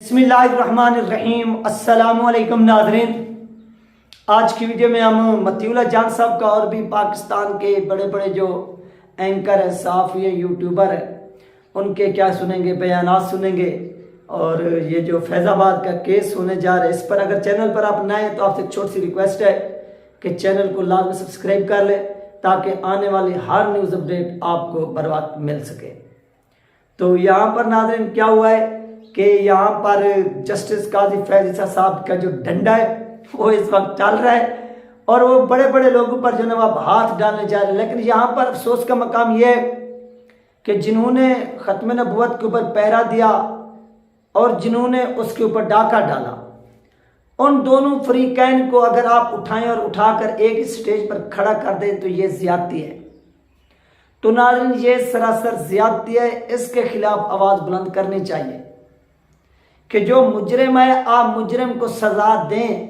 बिस्मिल्लाहिर्रहमानिर्रहीम। अस्सलाम वालेकुम नाज़रीन, आज की वीडियो में हम मती उल्लाह जान साहब का और भी पाकिस्तान के बड़े बड़े जो एंकर हैं, सहाफ़ी हैं, यूट्यूबर हैं, उनके क्या सुनेंगे, बयानात सुनेंगे। और ये जो फैज़ाबाद का केस होने जा रहा है, इस पर अगर चैनल पर आप नए हैं तो आपसे एक छोटी सी रिक्वेस्ट है कि चैनल को लाजमी सब्सक्राइब कर लें ताकि आने वाली हर न्यूज़ अपडेट आपको बर वक्त मिल सके। तो यहाँ पर नाज़रीन क्या हुआ है कि यहाँ पर जस्टिस काजी फैज़ ईसा साहब का जो डंडा है वो इस वक्त चल रहा है और वो बड़े बड़े लोगों पर जो है वो हाथ डालने जा रहे हैं। लेकिन यहाँ पर अफसोस का मकाम ये है कि जिन्होंने ख़त्म नबूवत के ऊपर पहरा दिया और जिन्होंने उसके ऊपर डाका डाला, उन दोनों फरीकैन को अगर आप उठाएं और उठाकर एक ही स्टेज पर खड़ा कर दें तो ये ज़्यादती है। तो नाज़रीन, ये सरासर ज़्यादती है, इसके खिलाफ आवाज़ बुलंद करनी चाहिए कि जो मुजरिम है आप मुजरिम को सज़ा दें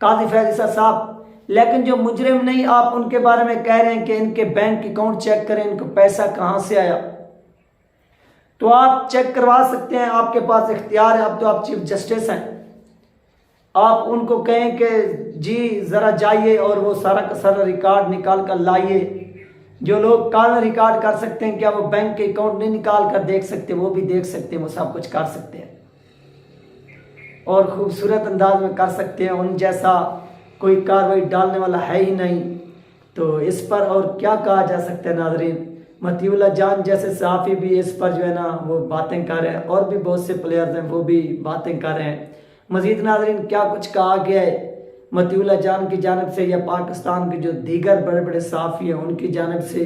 काजी फैज़ ईसा साहब। लेकिन जो मुजरिम नहीं, आप उनके बारे में कह रहे हैं कि इनके बैंक अकाउंट चेक करें, इनको पैसा कहाँ से आया। तो आप चेक करवा सकते हैं, आपके पास इख्तियार है, अब तो आप चीफ जस्टिस हैं। आप उनको कहें कि जी ज़रा जाइए और वो सारा का सारा रिकॉर्ड निकाल कर लाइए। जो लोग कॉल रिकॉर्ड कर सकते हैं, क्या वो बैंक के अकाउंट नहीं निकाल कर देख सकते? वो भी देख सकते हैं, वो सब कुछ कर सकते हैं और ख़ूबसूरत अंदाज में कर सकते हैं। उन जैसा कोई कार्रवाई डालने वाला है ही नहीं। तो इस पर और क्या कहा जा सकता है नाज़रीन। मती उल्लाह जान जैसे सहाफ़ी भी इस पर जो है ना वो बातें कर रहे हैं और भी बहुत से प्लेयर्स हैं वो भी बातें कर रहे हैं। मज़ीद नाज़रीन क्या कुछ कहा गया है मती उल्लाह जान की जानब से या पाकिस्तान के जो दीगर बड़े बड़े सहाफ़ी हैं उनकी जानब से,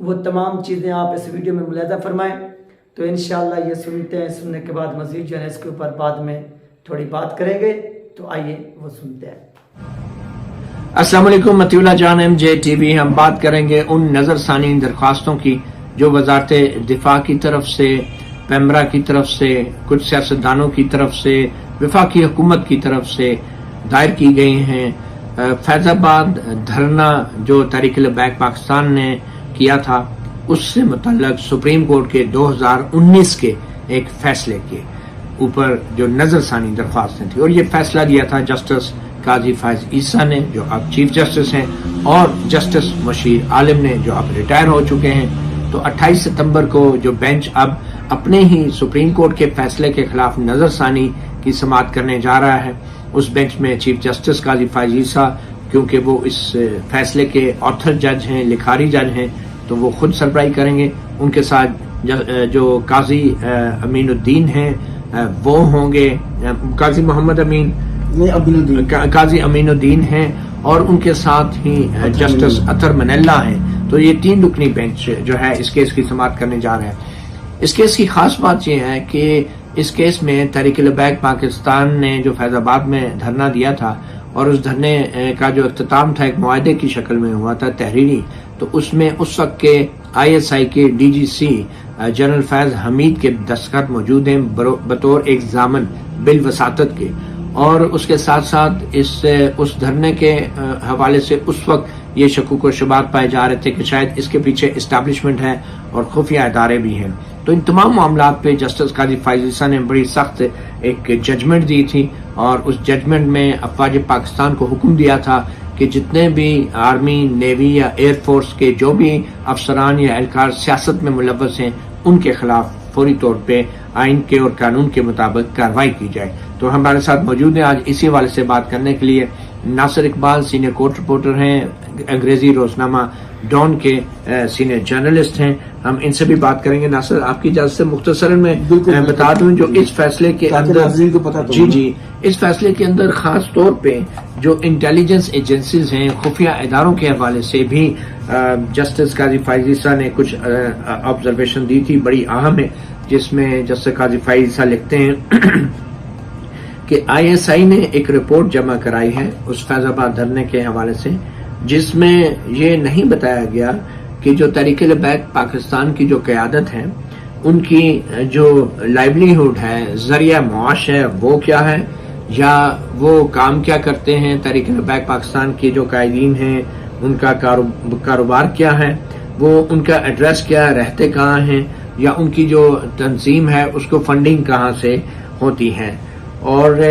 वो तमाम चीज़ें आप इस वीडियो में मुलाहिज़ा फरमाएँ। तो इंशाअल्लाह ये सुनते हैं, सुनने के बाद मज़ीद जो है इसके ऊपर बाद में थोड़ी बात करेंगे। तो आइए वो सुनते हैं। अस्सलाम वालेकुम, मती उल्लाह जान MJ TV। हम बात करेंगे उन नज़रसानी दरख्वास्तों की जो वज़ारत दिफा की तरफ से, पेमरा की तरफ से, कुछ सियासतदानों की तरफ से, वफाकी हुकूमत की तरफ से दायर की गई हैं। फैज़ाबाद धरना जो तहरीक लबैक पाकिस्तान ने किया था उससे मुतल्लक सुप्रीम कोर्ट के 2019 के एक फैसले के ऊपर जो नजरसानी दरख्वास्तें थी और ये फैसला दिया था जस्टिस काजी फैज़ ईसा ने जो अब चीफ जस्टिस हैं और जस्टिस मशीर आलिम ने जो अब रिटायर हो चुके हैं। तो 28 सितंबर को जो बेंच अब अपने ही सुप्रीम कोर्ट के फैसले के खिलाफ नजरसानी की समाअत करने जा रहा है। उस बेंच में चीफ जस्टिस काजी फैज़ ईसा, क्योंकि वो इस फैसले के ऑथर जज हैं, लिखारी जज हैं, तो वो खुद सरबराही करेंगे। उनके साथ जो काजी अमीनुद्दीन हैं वो होंगे, काजी मोहम्मद अमीन काजी अमीनुद्दीन हैं और उनके साथ ही जस्टिस अतर मनल्ला हैं। तो ये 3 रुकनी बेंच जो है इस केस की समाअत करने जा रहे हैं। इस केस की खास बात यह है कि इस केस में तहरीक लबैक पाकिस्तान ने जो फैज़ाबाद में धरना दिया था और उस धरने का जो इख्तिताम था एक मुआहदे की शक्ल में हुआ था तहरीरी। तो उसमें उस वक्त के ISI के DGC जनरल फैज हमीद के दस्तखत मौजूद हैं बतौर एक ज़ामन बिल वसातत के। और उसके साथ साथ उस धरने के हवाले से उस वक्त ये शकूक व शुबात पाए जा रहे थे कि शायद इसके पीछे इस्टेब्लिशमेंट है और खुफिया इदारे भी हैं। तो इन तमाम मामलात पे जस्टिस काजी फैज़ ईसा ने बड़ी सख्त एक जजमेंट दी थी और उस जजमेंट में अफवाज पाकिस्तान को हुक्म दिया था कि जितने भी आर्मी, नेवी या एयरफोर्स के जो भी अफसरान या एहलकार सियासत में मुलव्वस हैं उनके खिलाफ फौरी तौर पे आइन के और कानून के मुताबिक कार्रवाई की जाए। तो हमारे साथ मौजूद हैं आज इसी हवाले से बात करने के लिए Nasir Iqbal, senior court reporter हैं, अंग्रेजी रोजनामा डॉन के सीनियर जर्नलिस्ट हैं। हम इनसे भी बात करेंगे। नासिर, आपकी इजाजत से मुख्तसरन में बता दूं जो इस फैसले के अंदर जी इस फैसले के अंदर खास तौर पे जो इंटेलिजेंस एजेंसीज हैं, खुफिया इदारों के हवाले से भी जस्टिस काजी फैज़ ईसा ने कुछ ऑब्जर्वेशन दी थी, बड़ी अहम है, जिसमें जस्टिस काजी फैज़ ईसा लिखते हैं कि ISI ने एक रिपोर्ट जमा कराई है उस फैज़ाबाद धरने के हवाले से, जिसमें ये नहीं बताया गया कि जो तहरीक लबैक पाकिस्तान की जो क़यादत है उनकी जो लाइवलीहुड है, ज़रिया मुआश है, वो क्या है या वो काम क्या करते हैं। तहरीक लबैक पाकिस्तान के जो कायदीन हैं उनका कारोबार क्या है, वो उनका एड्रेस क्या है, रहते कहाँ हैं, या उनकी जो तंजीम है उसको फंडिंग कहाँ से, होती हैं। और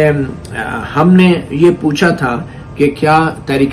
हमने ये पूछा था कि क्या तहरीक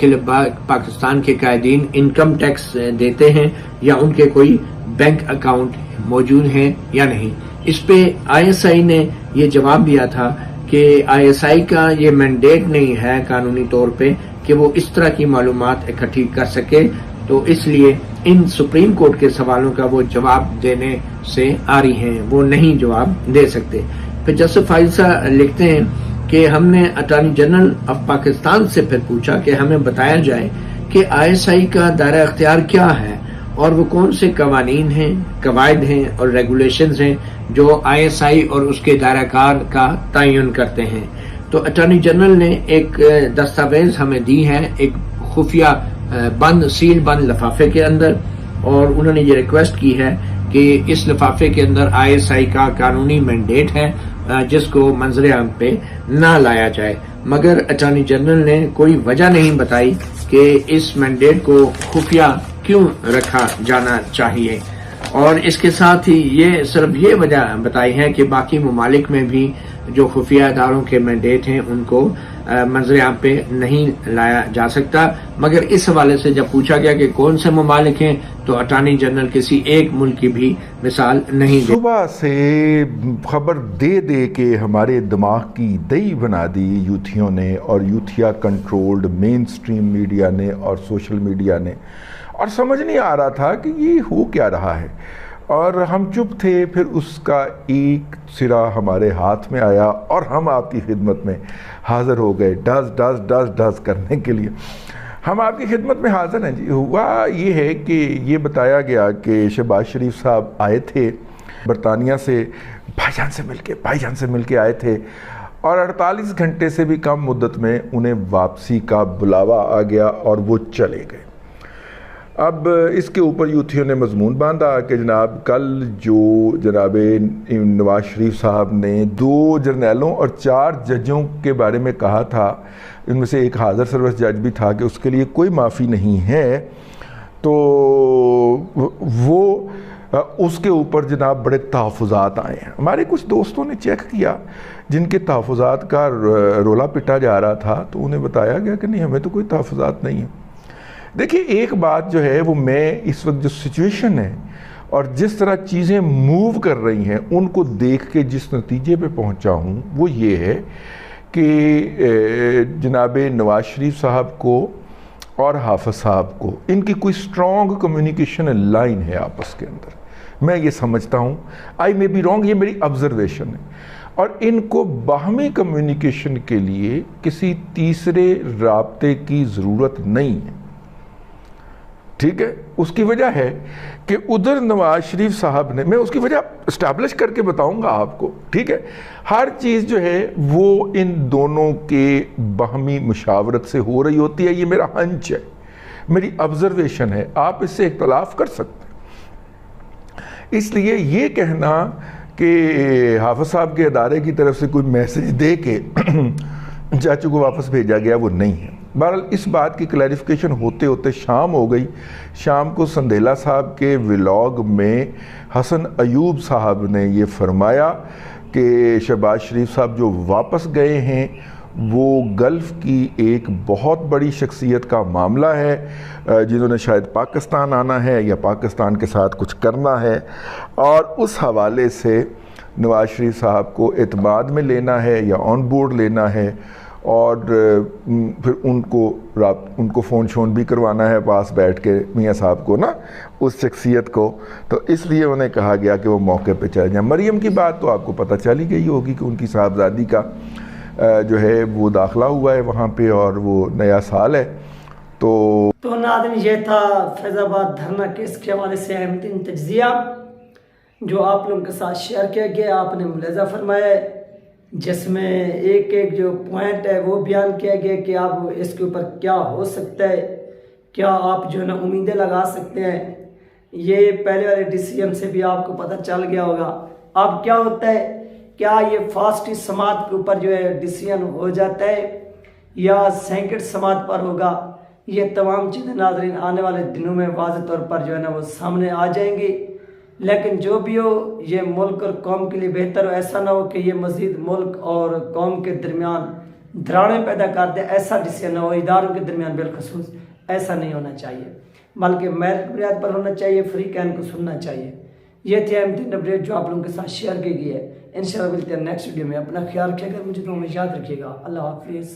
पाकिस्तान के कायदीन इनकम टैक्स देते हैं या उनके कोई बैंक अकाउंट मौजूद हैं या नहीं। इस पे ISI ने ये जवाब दिया था कि ISI का ये मैंडेट नहीं है कानूनी तौर पे कि वो इस तरह की मालूमात इकट्ठी कर सके, तो इसलिए इन सुप्रीम कोर्ट के सवालों का वो जवाब देने से आरी हैं, वो नहीं जवाब दे सकते। फिर जस्टिस फाइजा लिखते हैं कि हमने अटॉर्नी जनरल ऑफ पाकिस्तान से फिर पूछा कि हमें बताया जाए कि ISI का दायरा अख्तियार क्या है और वो कौन से कवानीन हैं, कवायद हैं और रेगुलेशंस हैं जो ISI और उसके दायराकार का तयन करते हैं। तो अटॉर्नी जनरल ने एक दस्तावेज हमें दी है, एक खुफिया बंद सील बंद लिफाफे के अंदर, और उन्होंने ये रिक्वेस्ट की है कि इस लिफाफे के अंदर ISI का कानूनी मैंडेट है जिसको मंजर आम पे ना लाया जाए। मगर अटॉर्नी जनरल ने कोई वजह नहीं बताई कि इस मैंडेट को खुफिया क्यों रखा जाना चाहिए, और इसके साथ ही ये सिर्फ ये वजह बताई है कि बाकी ममालिक में भी जो खुफिया इदारों के मैंडेट हैं उनको मंजर आम पे नहीं लाया जा सकता। मगर इस हवाले से जब पूछा गया कि कौन से ममालिक हैं तो अटॉर्नी जनरल किसी एक मुल्क की भी मिसाल नहीं दे। सुबह से खबर दे दे के हमारे दिमाग की दही बना दी यूथियों ने, और यूथिया कंट्रोल्ड मेन स्ट्रीम मीडिया ने और सोशल मीडिया ने, और समझ नहीं आ रहा था कि ये हो क्या रहा है, और हम चुप थे। फिर उसका एक सिरा हमारे हाथ में आया और हम आपकी खिदमत में हाज़िर हो गए, डस डस डस डस करने के लिए हम आपकी खिदमत में हाज़िर हैं जी। हुआ ये है कि ये बताया गया कि शहबाज शरीफ साहब आए थे बरतानिया से, भाईजान से मिलके आए थे, और 48 घंटे से भी कम मुद्दत में उन्हें वापसी का बुलावा आ गया और वो चले गए। अब इसके ऊपर यूथियों ने मजमून बांधा कि जनाब कल जो जनाब नवाज शरीफ साहब ने 2 जर्नैलों और 4 जजों के बारे में कहा था, इनमें से एक हाज़िर सर्विस जज भी था, कि उसके लिए कोई माफ़ी नहीं है, तो वो उसके ऊपर जनाब बड़े तहफ़्फ़ुज़ात आए हैं। हमारे कुछ दोस्तों ने चेक किया जिनके तहफ़्फ़ुज़ात का रोला पिटा जा रहा था, तो उन्हें बताया गया कि नहीं, हमें तो कोई तहफ़्फ़ुज़ात नहीं है। देखिए, एक बात जो है वो, मैं इस वक्त जो सिचुएशन है और जिस तरह चीज़ें मूव कर रही हैं उनको देख के जिस नतीजे पे पहुंचा हूं वो ये है कि जनाब नवाज शरीफ साहब को और हाफिज साहब को, इनकी कोई स्ट्रॉन्ग कम्युनिकेशन लाइन है आपस के अंदर। मैं ये समझता हूँ, आई मे बी रॉन्ग, ये मेरी ऑब्जर्वेशन है, और इनको बाहमी कम्युनिकेशन के लिए किसी तीसरे राब्ते की ज़रूरत नहीं है। ठीक है, उसकी वजह है कि उधर नवाज शरीफ साहब ने, मैं उसकी वजह इस्टेब्लिश करके बताऊंगा आपको, ठीक है। हर चीज़ जो है वो इन दोनों के बाहमी मुशावरत से हो रही होती है, ये मेरा हंच है, मेरी ऑब्जर्वेशन है, आप इससे इख्तलाफ कर सकते हैं। इसलिए ये कहना कि हाफिज साहब के अदारे की तरफ से कोई मैसेज दे के चाचू को वापस भेजा गया, वो नहीं है। बहरहाल इस बात की क्लैरिफिकेशन होते होते शाम हो गई। शाम को संदेला साहब के व्लॉग में हसन अयूब साहब ने ये फरमाया कि शहबाज शरीफ साहब जो वापस गए हैं वो गल्फ़ की एक बहुत बड़ी शख्सियत का मामला है, जिन्होंने शायद पाकिस्तान आना है या पाकिस्तान के साथ कुछ करना है, और उस हवाले से नवाज शरीफ साहब को एतमाद में लेना है या ऑन बोर्ड लेना है, और फिर उनको फ़ोन शोन भी करवाना है पास बैठ के मियाँ साहब को ना, उस शख्सियत को। तो इसलिए उन्हें कहा गया कि वो मौके पे चले जाएं। मरियम की बात तो आपको पता चल ही गई होगी कि उनकी साहबजादी का जो है वो दाखिला हुआ है वहाँ पे, और वो नया साल है। तो नाज़रीन, ये था फैज़ाबाद धरना केस के हवाले से अहम तरीन तज्ज़िया जो आप लोगों के साथ शेयर किया गया। आपने मुलाज़ा फरमाया जिसमें एक एक जो पॉइंट है वो बयान किया गया कि आप इसके ऊपर क्या हो सकता है, क्या आप जो है ना उम्मीदें लगा सकते हैं। ये पहले वाले डिसीजन से भी आपको पता चल गया होगा। अब क्या होता है, क्या ये फास्ट समात के ऊपर जो है डिसीजन हो जाता है या सेकंड समात पर होगा, ये तमाम चीज़ें नाज़रीन आने वाले दिनों में वाज़ेह तौर पर जो है ना वो सामने आ जाएंगी। لیکن جو بھی ہو یہ ملک اور قوم کے لیے بہتر ہو، ایسا نہ ہو کہ یہ مزید ملک اور قوم کے درمیان دراڑیں پیدا کر دے، ایسا ڈسیزن نہ ہو اداروں کے درمیان بالخصوص، ایسا نہیں ہونا چاہیے، بلکہ میرٹ کی بنیاد پر ہونا چاہیے، فری کین کو سننا چاہیے۔ یہ تھی اہم ترین اپڈیٹ جو آپ لوگوں کے ساتھ شیئر کی گئی ہے۔ انشاءاللہ ملتے ہیں نیکسٹ ویڈیو میں، اپنا خیال رکھیے گا، مجھے تو یاد رکھیے گا۔ اللہ حافظ۔